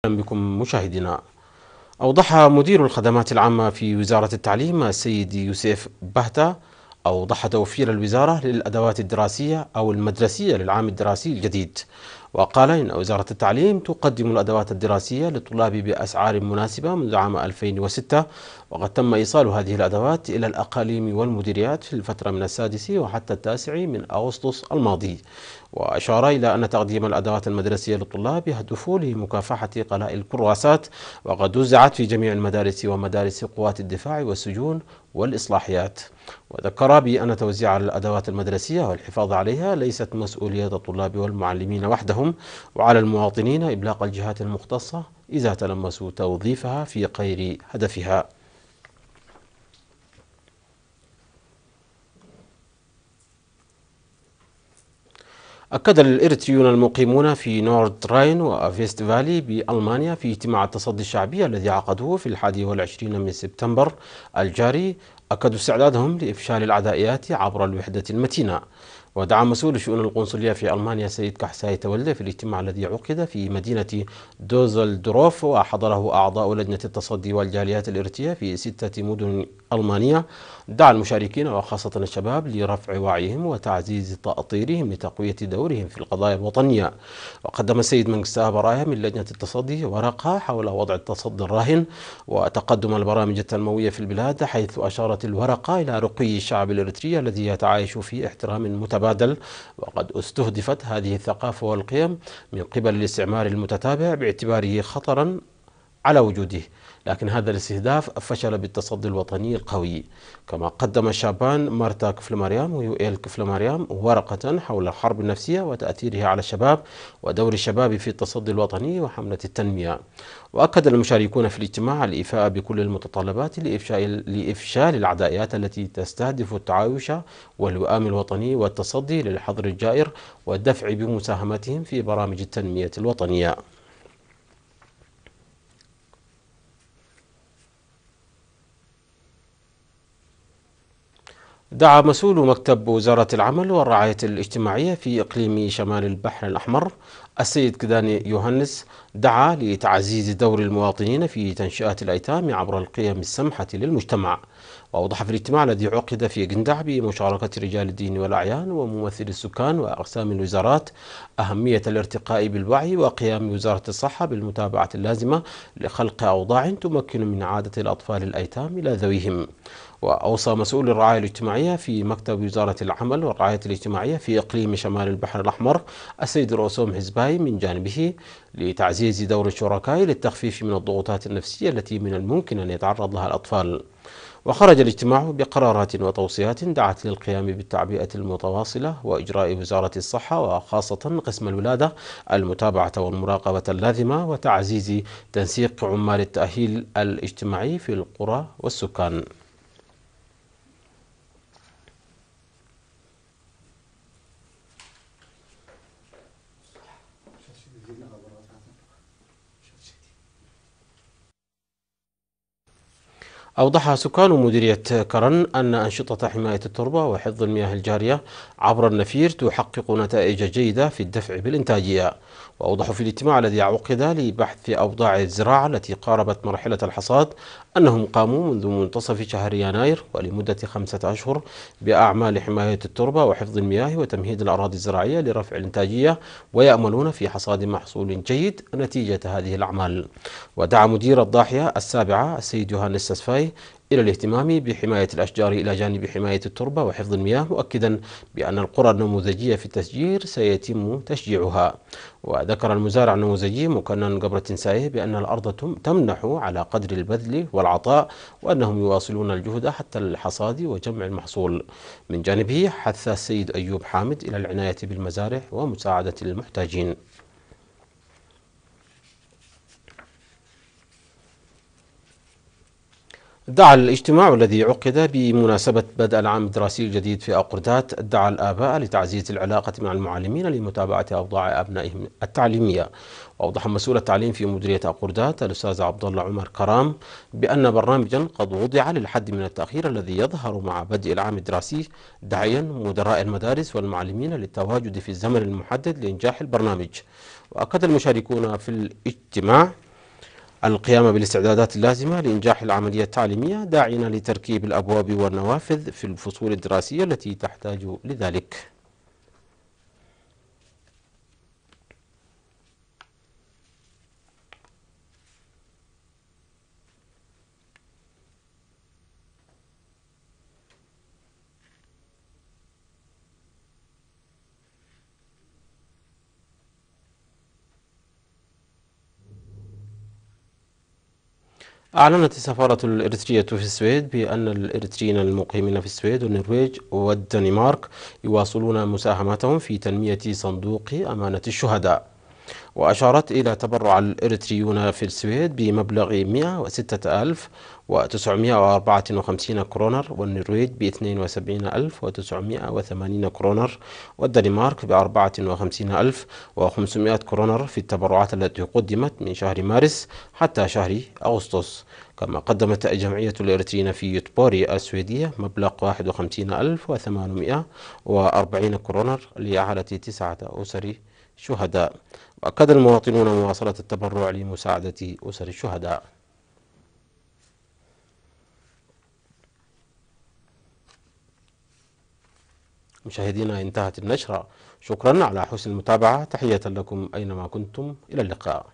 أهلا بكم مشاهدينا. أوضح مدير الخدمات العامة في وزارة التعليم السيد يوسف بهتا توفير الوزارة للأدوات الدراسية أو المدرسية للعام الدراسي الجديد، وقال إن وزارة التعليم تقدم الأدوات الدراسية للطلاب بأسعار مناسبة منذ عام 2006، وقد تم إيصال هذه الأدوات إلى الأقاليم والمديريات في الفترة من 6 وحتى 9 من أغسطس الماضي. وأشار إلى أن تقديم الأدوات المدرسية للطلاب يهدف لمكافحة قلاء الكراسات، وقد وزعت في جميع المدارس ومدارس قوات الدفاع والسجون والإصلاحيات. وذكر بأن توزيع الأدوات المدرسية والحفاظ عليها ليست مسؤولية الطلاب والمعلمين وحدهم، وعلى المواطنين إبلاغ الجهات المختصة إذا تلمسوا توظيفها في غير هدفها. أكد الإريتريون المقيمون في نورد راين وفيست فالي بألمانيا في اجتماع التصدي الشعبي الذي عقدوه في 21 من سبتمبر الجاري أكدوا استعدادهم لإفشال العدائيات عبر الوحدة المتينة. ودعا مسؤول الشؤون القنصلية في ألمانيا سيد كحساي تولد في الاجتماع الذي عقد في مدينة دوزلدورف وحضره أعضاء لجنة التصدي والجاليات الإريترية في 6 مدن ألمانية. دعا المشاركين وخاصة الشباب لرفع وعيهم وتعزيز تأطيرهم لتقوية دورهم في القضايا الوطنية. وقدم السيد منجستاه برايا من لجنة التصدي ورقة حول وضع التصدي الراهن وتقدم البرامج التنموية في البلاد، حيث أشارت الورقة إلى رقي الشعب الإريتري الذي يتعايش في احترام متبادل، وقد استهدفت هذه الثقافة والقيم من قبل الاستعمار المتتابع باعتباره خطرا على وجوده، لكن هذا الاستهداف فشل بالتصدي الوطني القوي. كما قدم الشابان مارتا كفلماريام ويوئيل كفلماريام ورقة حول الحرب النفسية وتأثيرها على الشباب ودور الشباب في التصدي الوطني وحملة التنمية. وأكد المشاركون في الاجتماع الإيفاء بكل المتطلبات لإفشال العدائيات التي تستهدف التعايش والوئام الوطني والتصدي للحظر الجائر والدفع بمساهمتهم في برامج التنمية الوطنية. دعا مسؤول مكتب وزارة العمل والرعاية الاجتماعية في إقليم شمال البحر الأحمر السيد كداني يوهانس لتعزيز دور المواطنين في تنشئة الأيتام عبر القيم السمحة للمجتمع. وأوضح في الاجتماع الذي عقد في قندع بمشاركة رجال الدين والأعيان وممثلي السكان وأقسام الوزارات أهمية الارتقاء بالوعي وقيام وزارة الصحة بالمتابعة اللازمة لخلق أوضاع تمكن من إعادة الأطفال الأيتام إلى ذويهم. وأوصى مسؤول الرعاية الاجتماعية في مكتب وزارة العمل والرعاية الاجتماعية في إقليم شمال البحر الأحمر السيد رؤوسهم حزباي من جانبه لتعزيز دور الشركاء للتخفيف من الضغوطات النفسية التي من الممكن أن يتعرض لها الأطفال. وخرج الاجتماع بقرارات وتوصيات دعت للقيام بالتعبئة المتواصلة وإجراء وزارة الصحة وخاصة قسم الولادة المتابعة والمراقبة اللازمة وتعزيز تنسيق عمال التأهيل الاجتماعي في القرى والسكان. أوضح سكان مديرية كرن أن أنشطة حماية التربة وحفظ المياه الجارية عبر النفير تحقق نتائج جيدة في الدفع بالإنتاجية. وأوضحوا في الاجتماع الذي عقد لبحث أوضاع الزراعة التي قاربت مرحلة الحصاد أنهم قاموا منذ منتصف شهر يناير ولمدة 5 أشهر بأعمال حماية التربة وحفظ المياه وتمهيد الأراضي الزراعية لرفع الإنتاجية، ويأملون في حصاد محصول جيد نتيجة هذه الأعمال. ودعا مدير الضاحية السابعة السيد يوهانس ساسفاي إلى الاهتمام بحماية الأشجار إلى جانب حماية التربة وحفظ المياه، مؤكدا بأن القرى النموذجية في التشجير سيتم تشجيعها. وذكر المزارع النموذجي مكنن قبرة تنسايه بأن الأرض تمنح على قدر البذل والعطاء، وأنهم يواصلون الجهد حتى الحصاد وجمع المحصول. من جانبه حث السيد أيوب حامد إلى العناية بالمزارع ومساعدة المحتاجين. دعا الاجتماع الذي عقد بمناسبة بدء العام الدراسي الجديد في أقردات الآباء لتعزيز العلاقة مع المعلمين لمتابعة أوضاع أبنائهم التعليمية. وأوضح مسؤول التعليم في مديرية أقردات الأستاذ عبد الله عمر كرام بأن برنامجا قد وضع للحد من التأخير الذي يظهر مع بدء العام الدراسي، داعيا مدراء المدارس والمعلمين للتواجد في الزمن المحدد لإنجاح البرنامج. وأكد المشاركون في الاجتماع القيام بالاستعدادات اللازمة لإنجاح العملية التعليمية، داعين لتركيب الأبواب والنوافذ في الفصول الدراسية التي تحتاج لذلك. أعلنت السفارة الإريترية في السويد بأن الإريتريين المقيمين في السويد والنرويج والدنمارك يواصلون مساهمتهم في تنمية صندوق أمانة الشهداء. وأشارت إلى تبرع الإريتريون في السويد بمبلغ 106,954 كرونر، والنرويج ب 72,980 كرونر، والدنمارك ب 54,500 كرونر في التبرعات التي قدمت من شهر مارس حتى شهر أغسطس. كما قدمت الجمعية الإريتريين في يوتبوري السويدية مبلغ 51,840 كرونر لإعالة 9 أسر شهداء. وأكد المواطنون مواصلة التبرع لمساعدة أسر الشهداء. مشاهدينا، انتهت النشرة. شكرا على حسن المتابعة. تحية لكم أينما كنتم. إلى اللقاء.